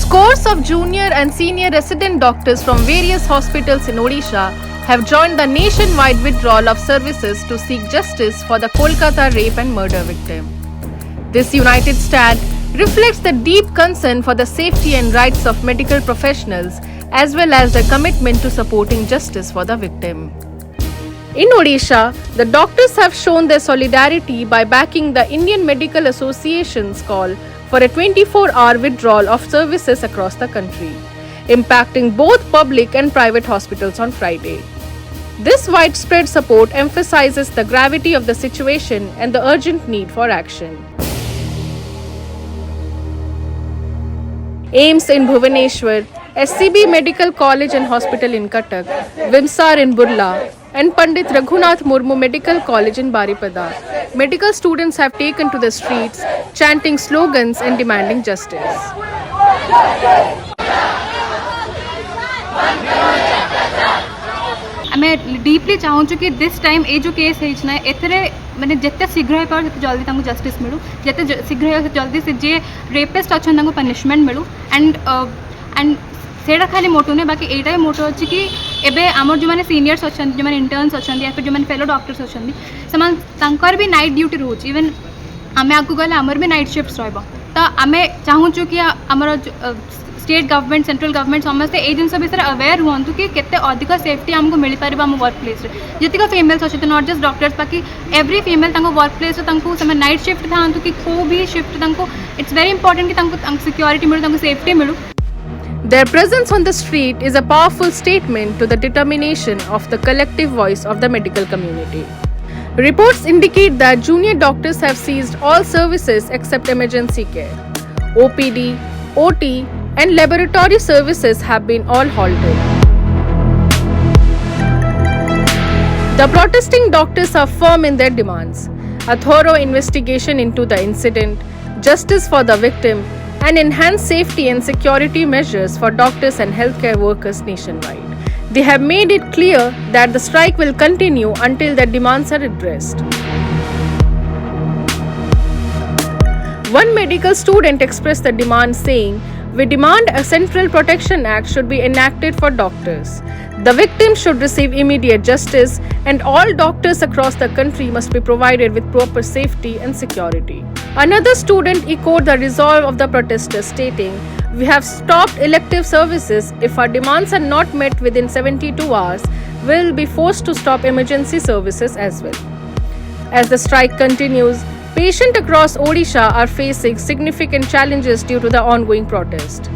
Scores of junior and senior resident doctors from various hospitals in Odisha have joined the nationwide withdrawal of services to seek justice for the Kolkata rape and murder victim. This united stand reflects the deep concern for the safety and rights of medical professionals as well as their commitment to supporting justice for the victim. In Odisha, the doctors have shown their solidarity by backing the Indian Medical Association's call for a 24-hour withdrawal of services across the country, impacting both public and private hospitals on Friday. This widespread support emphasizes the gravity of the situation and the urgent need for action. AIIMS in Bhubaneswar, SCB Medical College and Hospital in Cuttack, Vimsar in Burla, and Pandit Raghunath Murmu Medical College in Baripada, medical students have taken to the streets, chanting slogans and demanding justice. आमे deeply चाहूँ कि this time ये जो case है एथरे माने जिते शीघ्र हो पार जल्दी तांको जस्टिस मिलू जिते शीघ्र हो जल्दी से जे रेपिस्ट अच्छा तांको पनिशमेंट मिलू एंड सेटा खाली मोटो नहीं बाकी एटा मोटो अच्छी कि एबे आमर जो मैंने सीनियर्स अच्छा जो मैंने इंटर्न्स अच्छा या फिर जो मैंने फेलो डॉक्टर्स अच्छा से भी नाइट ड्यूटी रोच इवन आम आगे गले आमर भी नाइट शिफ्ट रहा तो आम चाहूँ कि आमर स्टेट गवर्नमेंट सेंट्रल गवर्नमेंट समस्ते ये जिन विषय अवेयर हूँ कि केते अधिक सेफ्टी आमको मिल पार आम वर्क प्लेस जी फेमेल्स अच्छे नॉट जस्ट डॉक्टर्स बाकी एवरी फीमेल वर्क प्लेस से नाइट शिफ्ट था कि को भी शिफ्ट इट्स वेरी इंपॉर्टेंट कि सिक्योरिटी मिलू सेफ्टी मिलू. Their presence on the street is a powerful statement to the determination of the collective voice of the medical community. Reports indicate that junior doctors have seized all services except emergency care. OPD, OT, and laboratory services have been all halted. The protesting doctors are firm in their demands: a thorough investigation into the incident, justice for the victim, and enhanced safety and security measures for doctors and healthcare workers nationwide. They have made it clear that the strike will continue until their demands are addressed. One medical student expressed the demand saying, "We demand a Central Protection Act should be enacted for doctors. The victims should receive immediate justice and all doctors across the country must be provided with proper safety and security." Another student echoed the resolve of the protesters, stating, "We have stopped elective services. If our demands are not met within 72 hours, we will be forced to stop emergency services as well." As the strike continues, patients across Odisha are facing significant challenges due to the ongoing protest.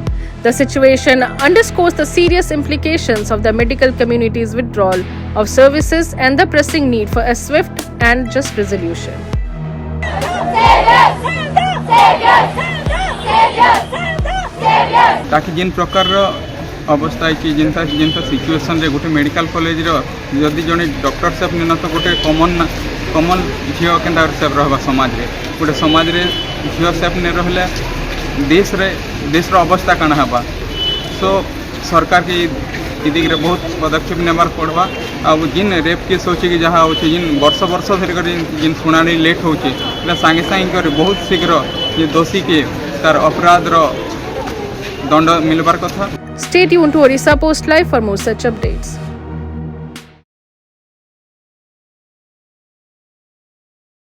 The situation underscores the serious implications of the medical community's withdrawal of services and the pressing need for a swift and just resolution. ताकि जिन प्रकार अवस्था है कि जिन situation रे गोटे medical college जदि जड़े doctor safe नहीं तो गोटे कमन झील के सेफ रहा समाज रे गोटे समाज रे झील सेफ नहीं रहा देश अवस्था कण हवा सो सरकार की दिगरे बहुत पदक्षेप नेबार पड़वा आ जिन रेप केस होची कि जहाँ होची जिन वर्ष धरिक जिन शुणाणी लेट होची सांगे सांगे बहुत शीघ्र ये दोषी के तार अपराध दंड मिलबार कथा. Stay tuned to Orissa Post Live for more such updates.